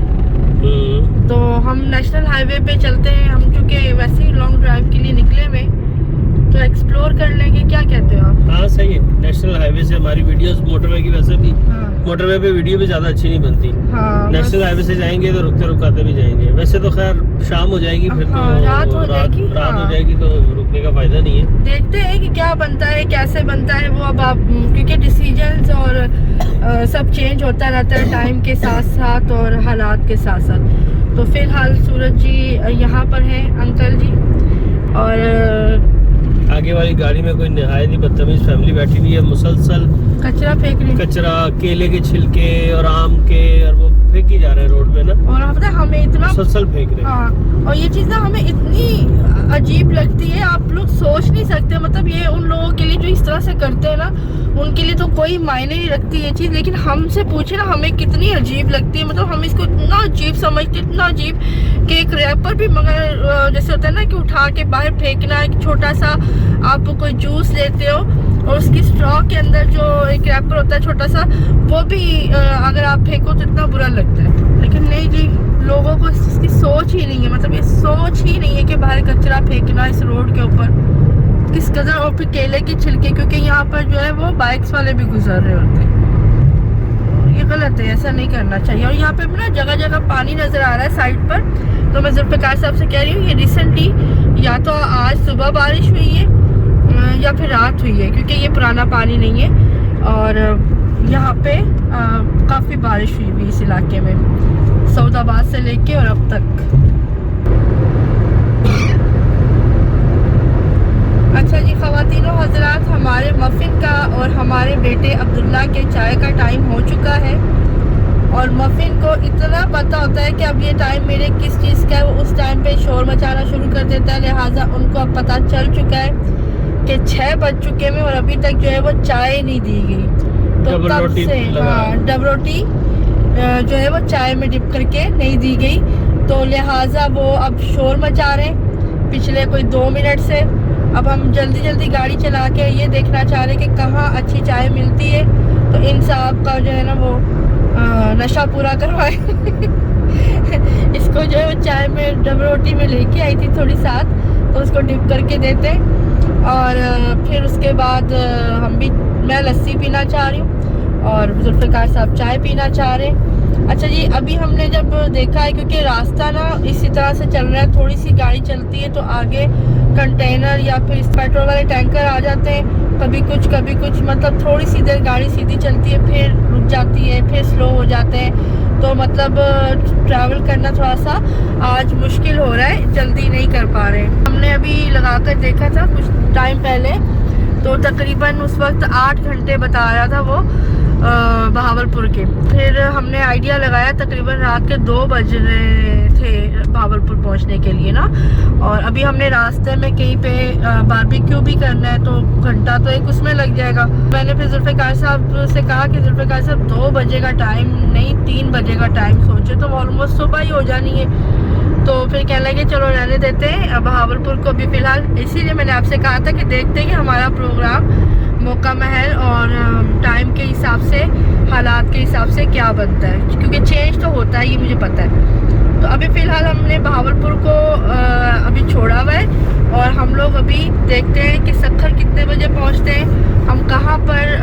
[SPEAKER 3] तो हम नेशनल हाईवे पे चलते हैं। हम चूँकि वैसे ही लॉन्ग ड्राइव के लिए निकले हुए, तो एक्सप्लोर कर लेंगे, क्या कहते हो आप?
[SPEAKER 1] हाँ सही है। नेशनल हाईवे से हमारी वीडियोस मोटरवे की वैसे भी मोटरवे पे वीडियो भी ज्यादा अच्छी नहीं बनती। नेशनल हाईवे से जाएंगे तो रुकते रुकाते भी जाएंगे। वैसे तो खैर शाम हो जाएगी फिर तो
[SPEAKER 3] रात हो जाएगी,
[SPEAKER 1] रात हो जाएगी तो रुकने का फायदा नहीं है।
[SPEAKER 3] देखते हैं कि क्या बनता है, कैसे बनता है वो। अब आप क्योंकि डिसीजंस और सब चेंज होता रहता है टाइम के साथ साथ और हालात के साथ साथ। तो फिलहाल सूरज जी यहाँ पर हैं, अंकल जी, और
[SPEAKER 1] आगे वाली गाड़ी में कोई नहायत ही बदतमीज फैमिली बैठी हुई है, मुसलसल
[SPEAKER 3] कचरा फेंक रही,
[SPEAKER 1] कचरा, केले के छिलके और आम के, और वो फेंक ही जा रहे हैं रोड पे ना।
[SPEAKER 3] और पता है हमें इतना
[SPEAKER 1] मुसलसल फेंक रहे हैं।
[SPEAKER 3] हाँ, और ये चीज़ ना हमें इतनी अजीब लगती है, आप लोग सोच नहीं सकते। मतलब ये उन लोगों के लिए जो इस तरह से करते हैं ना, उनके लिए तो कोई मायने नहीं रखती ये चीज़, लेकिन हमसे पूछे ना हमें कितनी अजीब लगती है। मतलब हम इसको इतना अजीब समझते, इतना अजीब कि एक रैपर भी, मगर जैसे होता है ना कि उठा के बाहर फेंकना, एक छोटा सा आप कोई जूस लेते हो और उसकी स्ट्रॉ के अंदर जो एक रैपर होता है छोटा सा, वो भी अगर आप फेंको तो इतना बुरा लगता है। लेकिन नहीं जी, लोगों को इसकी सोच ही नहीं है। मतलब ये सोच ही नहीं है कि बाहर कचरा फेंकना इस रोड के ऊपर किस कदर। और फिर केले के छिलके, क्योंकि यहाँ पर जो है वो बाइक्स वाले भी गुजर रहे होते हैं, ये गलत है, ऐसा नहीं करना चाहिए। और यहाँ पे भी ना जगह जगह पानी नजर आ रहा है साइड पर। तो मैं जुल्फ़िकार साहब से कह रही हूँ, ये रिसेंटली या तो आज सुबह बारिश हुई है या फिर रात हुई है, क्योंकि ये पुराना पानी नहीं है। और यहाँ पे काफ़ी बारिश हुई हुई इस इलाके में, सऊदाबाद से लेके और अब तक। अच्छा जी ख़वातीनो हज़रात, हमारे मफ़िन का और हमारे बेटे अब्दुल्ला के चाय का टाइम हो चुका है। और मफ़िन को इतना पता होता है कि अब ये टाइम मेरे किस चीज़ का है, वो उस टाइम पे शोर मचाना शुरू कर देता है। लिहाजा उनको अब पता चल चुका है कि 6 बज चुके हैं और अभी तक जो है वो चाय नहीं दी गई। तो तब से डब रोटी जो है वो चाय में डिप करके नहीं दी गई। तो लिहाजा वो अब शोर मचा रहे हैं पिछले कोई 2 मिनट से। अब हम जल्दी जल्दी गाड़ी चला के ये देखना चाह रहे हैं कि कहाँ अच्छी चाय मिलती है, तो इन साहब का जो है ना वो नशा पूरा करवाए। इसको जो है वो चाय में डब रोटी में लेके आई थी थोड़ी साथ, तो उसको डिप करके देते। और फिर उसके बाद मैं लस्सी पीना चाह रही हूँ और जुल्फ़िकार साहब चाय पीना चाह रहे हैं। अच्छा जी, अभी हमने जब देखा है, क्योंकि रास्ता ना इसी तरह से चल रहा है, थोड़ी सी गाड़ी चलती है तो आगे कंटेनर या फिर पेट्रोल वाले टैंकर आ जाते हैं, कभी कुछ, मतलब थोड़ी सी देर गाड़ी सीधी चलती है, फिर रुक जाती है, फिर स्लो हो जाते हैं। तो मतलब ट्रैवल करना थोड़ा सा आज मुश्किल हो रहा है, जल्दी नहीं कर पा रहे। हमने अभी लगा कर देखा था कुछ टाइम पहले, तो तकरीबन उस वक्त 8 घंटे बता रहा था वो बहावलपुर के। फिर हमने आइडिया लगाया, तकरीबन रात के 2 बज रहे थे बहावलपुर पहुंचने के लिए ना। और अभी हमने रास्ते में कहीं पे बारबेक्यू भी करना है, तो घंटा तो एक उसमें लग जाएगा। मैंने फिर जुल्फ़िकार साहब से कहा कि जुल्फ़िकार साहब 2 बजे का टाइम नहीं, 3 बजे का टाइम सोचे, तो ऑलमोस्ट सुबह ही हो जानी है। तो फिर कहने लगे चलो रहने देते हैं बहावलपुर को भी फ़िलहाल। इसीलिए मैंने आपसे कहा था कि देखते हैं कि हमारा प्रोग्राम मौका महल और टाइम के हिसाब से, हालात के हिसाब से क्या बनता है, क्योंकि चेंज तो होता है, ये मुझे पता है। तो अभी फ़िलहाल हमने बहावलपुर को अभी छोड़ा हुआ है और हम लोग अभी देखते हैं कि सक्खर कितने बजे पहुंचते हैं, हम कहाँ पर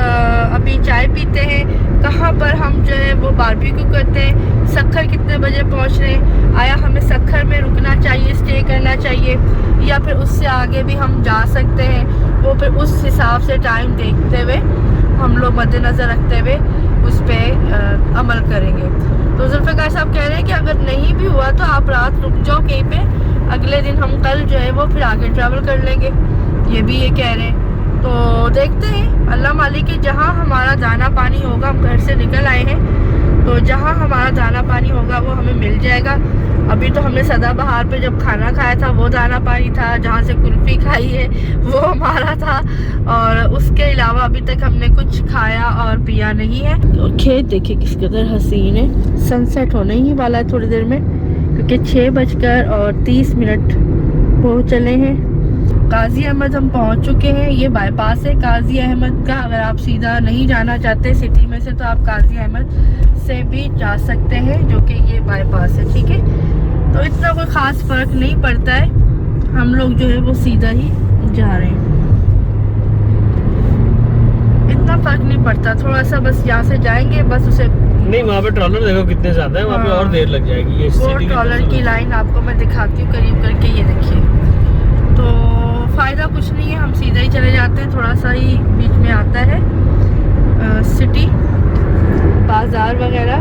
[SPEAKER 3] अभी चाय पीते हैं, कहाँ पर हम जो है वो बारबेक्यू करते हैं, सक्खर कितने बजे पहुंच रहे हैं, आया हमें सक्खर में रुकना चाहिए, स्टे करना चाहिए, या फिर उससे आगे भी हम जा सकते हैं। वो फिर उस हिसाब से टाइम देखते हुए हम लोग मद्देनज़र रखते हुए उस पर अमल करेंगे। तो जुल्फ़िकार साहब कह रहे हैं कि अगर नहीं भी हुआ तो आप रात रुक जाओ कहीं पे, अगले दिन हम कल जो है वो फिर आगे ट्रैवल कर लेंगे, ये भी ये कह रहे हैं। तो देखते हैं, अल्लाह मालिक है, जहाँ हमारा दाना पानी होगा, हम घर से निकल आए हैं तो जहाँ हमारा दाना पानी होगा वो हमें मिल जाएगा। अभी तो हमने सदाबहार पे जब खाना खाया था वो दाना पानी था, जहाँ से कुल्फ़ी खाई है वो हमारा था, और उसके अलावा अभी तक हमने कुछ खाया और पिया नहीं है। और खेत देखिए किस कदर हसीन है, सनसेट होने ही वाला है थोड़ी देर में, क्योंकि 6:30 हो चले हैं। काजी अहमद हम पहुंच चुके हैं, ये बाईपास है काजी अहमद का। अगर आप सीधा नहीं जाना चाहते सिटी में से तो आप काजी अहमद से भी जा सकते हैं, जो कि ये बाईपास है, ठीक है। तो इतना कोई ख़ास फ़र्क नहीं पड़ता है, हम लोग जो है वो सीधा ही जा रहे हैं। इतना फर्क नहीं पड़ता, थोड़ा सा बस यहाँ से जाएंगे बस उसे।
[SPEAKER 1] नहीं वहाँ पे ट्रॉलर देखो कितने ज्यादा है, वहाँ पे और देर लग जाएगी। ये
[SPEAKER 3] वो ट्रॉलर की लाइन आपको मैं दिखाती हूँ करीब करके, ये देखिए। तो फायदा कुछ नहीं है, हम सीधा ही चले जाते हैं। थोड़ा सा ही बीच में आता है सिटी बाजार वगैरह।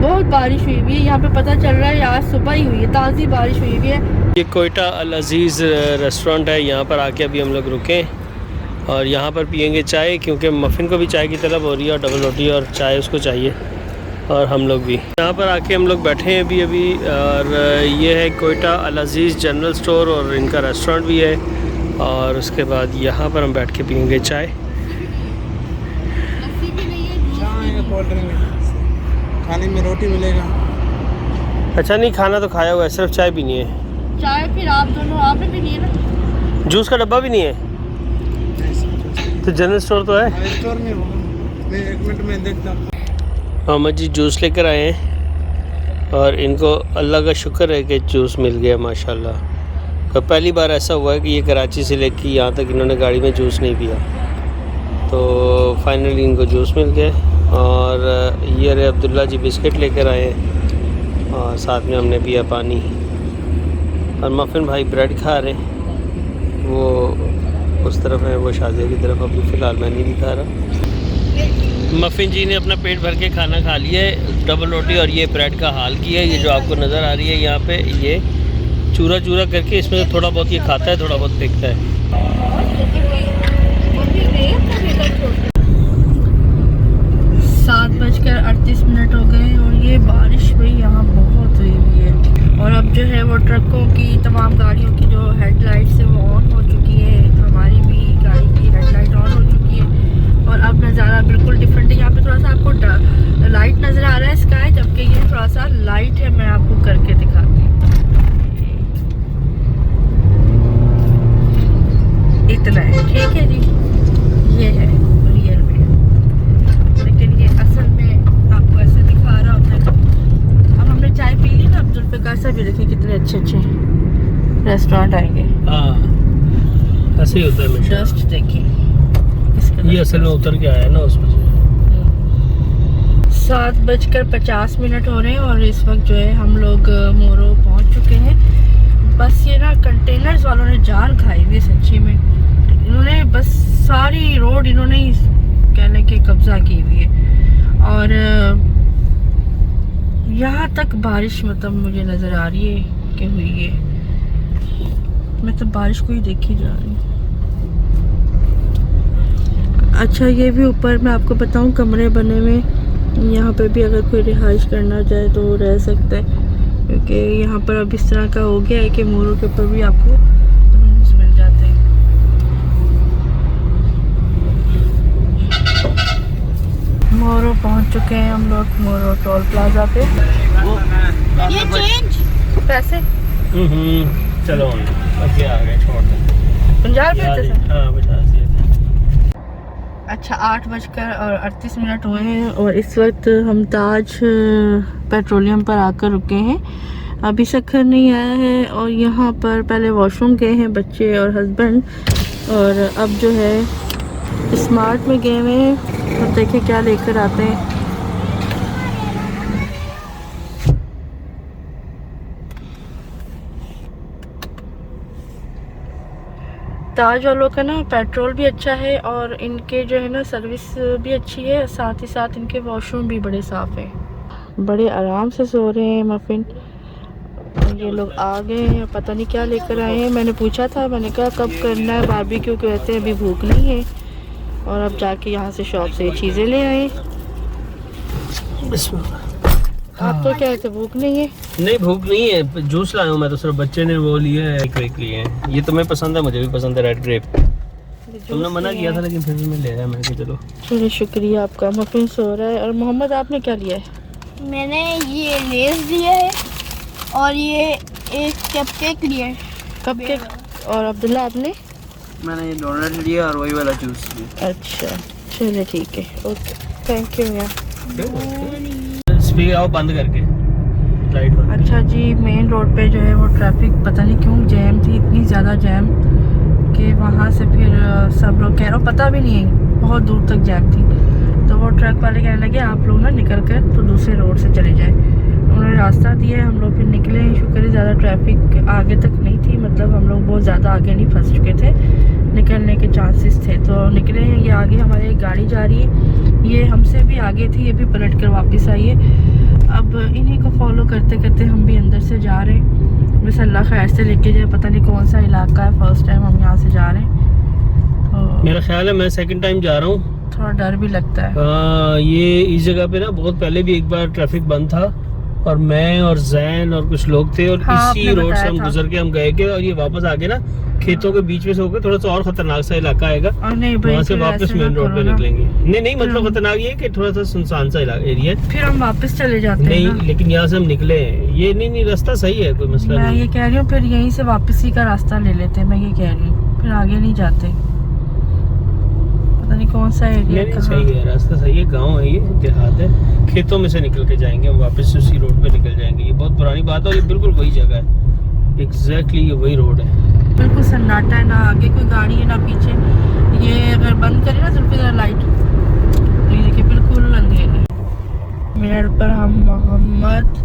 [SPEAKER 3] बहुत बारिश हुई हुई है यहाँ पे, पता चल रहा है आज सुबह ही हुई है, ताज़ी बारिश हुई हुई है।
[SPEAKER 1] ये कोयटा अल अजीज़ रेस्टोरेंट है, यहाँ पर आके अभी हम लोग रुके और यहाँ पर पियेंगे चाय, क्योंकि मफ़िन को भी चाय की तलब हो रही है और डबल रोटी और चाय उसको चाहिए, और हम लोग भी यहाँ पर आके हम लोग बैठे हैं अभी। और ये है कोयटा अल अजीज़ जनरल स्टोर और इनका रेस्टोरेंट भी है। और उसके बाद यहाँ पर हम बैठ के पियेंगे चाय।
[SPEAKER 4] खाने में रोटी मिलेगा।
[SPEAKER 1] अच्छा नहीं, खाना तो खाया हुआ है, सिर्फ चाय पीनी है।
[SPEAKER 3] चाय फिर आप दोनों आपने पीनी है ना?
[SPEAKER 1] जूस का डब्बा भी नहीं है? तो जनरल स्टोर तो है।
[SPEAKER 4] स्टोर में होगा, मैं 1 मिनट में देखता हूँ।
[SPEAKER 1] मोहम्मद जी जूस लेकर आए हैं और इनको अल्लाह का शुक्र है कि जूस मिल गया माशाल्लाह। तो पहली बार ऐसा हुआ है कि ये कराची से लेकर यहाँ तक इन्होंने गाड़ी में जूस नहीं पिया, तो फाइनली इनको जूस मिल गया। और ये रे अब्दुल्ला जी बिस्किट लेकर आए हैं और साथ में हमने पिया पानी। और मफ़िन भाई ब्रेड खा रहे हैं, वो उस तरफ है, वो शादिया की तरफ। अभी फ़िलहाल मैं नहीं दिखा रहा। मफ़िन जी ने अपना पेट भर के खाना खा लिया है, डबल रोटी और ये ब्रेड का हाल किया है। ये जो आपको नज़र आ रही है यहाँ पे, ये चूरा चूरा करके इसमें से थोड़ा बहुत ये खाता है, थोड़ा बहुत फेंकता है।
[SPEAKER 3] 7:38 हो गए और ये बारिश भी यहाँ बहुत हुई हुई है। और अब जो है वो ट्रकों की, तमाम गाड़ियों की जो हेडलाइट्स है वो ऑन हो चुकी है। हमारी भी गाड़ी की हेडलाइट ऑन हो चुकी है और अब नज़ारा बिल्कुल डिफरेंट है। यहाँ पे थोड़ा सा आपको लाइट नज़र आ रहा है स्काई, जबकि ये थोड़ा सा लाइट है। मैं आपको करके दिखाती हूँ, इतना है, ठीक है जी। ये है रियल में, लेकिन ये असल में आपको ऐसे दिखा रहा होता है। अब हमने चाय पी ली ना, अब्दुल पे कैसा भी देखिए कितने अच्छे अच्छे रेस्टोरेंट आएंगे।
[SPEAKER 1] हाँ ऐसे ही होता है हमेशा।
[SPEAKER 3] जस्ट देखिए,
[SPEAKER 1] ये असल में उतर के आया ना उसमें।
[SPEAKER 3] 7:50 हो रहे हैं और इस वक्त जो है हम लोग मोरो पहुंच चुके हैं। बस ये ना कंटेनर्स वालों ने जान खाई हुई सच्ची में। इन्होंने बस सारी रोड इन्होंने कहने के कब्जा की हुई है। और यहाँ तक बारिश मतलब मुझे नज़र आ रही है कि हुई है। मैं तो बारिश को ही देखी जा रही हूँ। अच्छा ये भी ऊपर मैं आपको बताऊँ कमरे बने में, यहाँ पे भी अगर कोई रिहाइश करना चाहे तो रह सकता है, क्योंकि यहाँ पर अब इस तरह का हो गया है कि मोरों के ऊपर भी आपको रूम्स मिल जाते हैं। मोरो पहुँच चुके हैं हम लोग, मोरो टोल प्लाजा पे।
[SPEAKER 2] ये चेंज
[SPEAKER 3] पैसे
[SPEAKER 1] चलो अब ये आ गए, छोड़ दो।
[SPEAKER 3] 50 रुपये थे।
[SPEAKER 1] हाँ 50।
[SPEAKER 3] अच्छा 8:38 हुए हैं और इस वक्त हम ताज पेट्रोलियम पर आकर रुके हैं। अभी सखर नहीं आया है और यहाँ पर पहले वॉशरूम गए हैं बच्चे और हस्बैंड, और अब जो है स्मार्ट में गए हुए हैं। अब देखें क्या लेकर आते हैं। ताज वालों का ना पेट्रोल भी अच्छा है और इनके जो है ना सर्विस भी अच्छी है, साथ ही साथ इनके वॉशरूम भी बड़े साफ़ हैं। बड़े आराम से सो रहे हैं मफिन। ये लोग आ गए हैं, पता नहीं क्या लेकर आए हैं। मैंने पूछा था, मैंने कहा कब करना है बारबेक्यू, कहते हैं अभी भूख नहीं है। और अब जाके यहाँ से शॉप से चीज़ें ले आए। आपको क्या है, भूख नहीं है?
[SPEAKER 1] नहीं भूख नहीं है, जूस लाया हूँ मैं तो, सिर्फ बच्चे ने वो लिए है, एक लिए हैं। ये तुम्हें पसंद है, मुझे भी पसंद है रेड ग्रेप। तुमने मना किया था लेकिन फिर भी मैं ले आया। मैंने कहा चलो।
[SPEAKER 3] चलो शुक्रिया आपका। मफिन सो रहा है। और मोहम्मद आपने क्या लिया है?
[SPEAKER 2] मैंने ये लेस लिया है और ये एक कपकेक लिया है।
[SPEAKER 3] कपकेक। और अब्दुल्ला आपने?
[SPEAKER 4] मैंने ये डोनट लिया और वही वाला जूस लिया।
[SPEAKER 3] अच्छा चलो ठीक है, ओके थैंक यू यार।
[SPEAKER 1] स्पीकर आओ बंद करके लाइट बंद।
[SPEAKER 3] अच्छा जी, मेन रोड पे जो है वो ट्रैफिक पता नहीं क्यों जैम थी, इतनी ज़्यादा जैम कि वहाँ से फिर सब लोग कह रहे हो पता भी नहीं है, बहुत दूर तक जैम थी। तो वो ट्रक वाले कहने लगे आप लोग ना निकल कर तो दूसरे रोड से चले जाए। उन्होंने रास्ता दिया, हम लोग फिर निकले। शुक्र है ज़्यादा ट्रैफिक आगे तक नहीं थी, मतलब हम लोग बहुत ज़्यादा आगे नहीं फंस चुके थे, निकलने के चांसेस थे। तो निकले हैं, ये आगे हमारे एक गाड़ी जा रही है, ये हमसे भी आगे थी, ये भी पलट कर वापस आई है। अब इन्हीं को फॉलो करते करते हम भी अंदर से जा रहे हैं। बस अल्लाह खैर से लेके जाए, पता नहीं कौन सा इलाका है, फर्स्ट टाइम हम यहाँ से जा रहे हैं। तो
[SPEAKER 1] मेरा ख्याल है मैं सेकंड टाइम जा रहा हूँ।
[SPEAKER 3] थोड़ा डर भी लगता है।
[SPEAKER 1] ये इस जगह पे ना बहुत पहले भी एक बार ट्रैफिक बंद था और मैं और जैन और कुछ लोग थे और
[SPEAKER 3] हाँ,
[SPEAKER 1] इसी
[SPEAKER 3] आपने
[SPEAKER 1] रोड से
[SPEAKER 3] बताया
[SPEAKER 1] हम
[SPEAKER 3] था।
[SPEAKER 1] गुजर के हम गए के और ये वापस आके ना खेतों के बीच में से होकर थोड़ा सा और खतरनाक सा इलाका आएगा,
[SPEAKER 3] और नहीं भाई
[SPEAKER 1] वहाँ से
[SPEAKER 3] फिर
[SPEAKER 1] वापस
[SPEAKER 3] ऐसे
[SPEAKER 1] मेन
[SPEAKER 3] ना
[SPEAKER 1] रोड पे
[SPEAKER 3] करो ना।
[SPEAKER 1] निकलेंगे। नहीं मतलब खतरनाक ये है कि थोड़ा सा सुनसान सा एरिया है।
[SPEAKER 3] फिर हम वापस चले जाते हैं
[SPEAKER 1] नहीं
[SPEAKER 3] ना।
[SPEAKER 1] लेकिन यहाँ से हम निकले हैं, ये नहीं रास्ता सही है, कोई मसला
[SPEAKER 3] मैं
[SPEAKER 1] नहीं।
[SPEAKER 3] ये कह रही हूँ फिर यहीं से वापसी का रास्ता ले लेते हैं, मैं ये कह रही हूँ, फिर आगे नहीं जाते। पता नहीं कौन सा एरिया
[SPEAKER 1] नहीं सही है, रास्ता सही है, गांव है, ये देहात है, खेतों में से निकल के जाएंगे हम वापस उसी रोड पे निकल जाएंगे। ये बहुत पुरानी बात है और ये बिल्कुल वही जगह है, एग्जैक्टली ये वही रोड है।
[SPEAKER 3] बिल्कुल सन्नाटा है, ना आगे कोई गाड़ी है ना पीछे। ये अगर बंद करे ना जुल्फिकार लाइट तो ये देखिए बिल्कुल अंधेरा है। मिनट पर हम मोहम्मद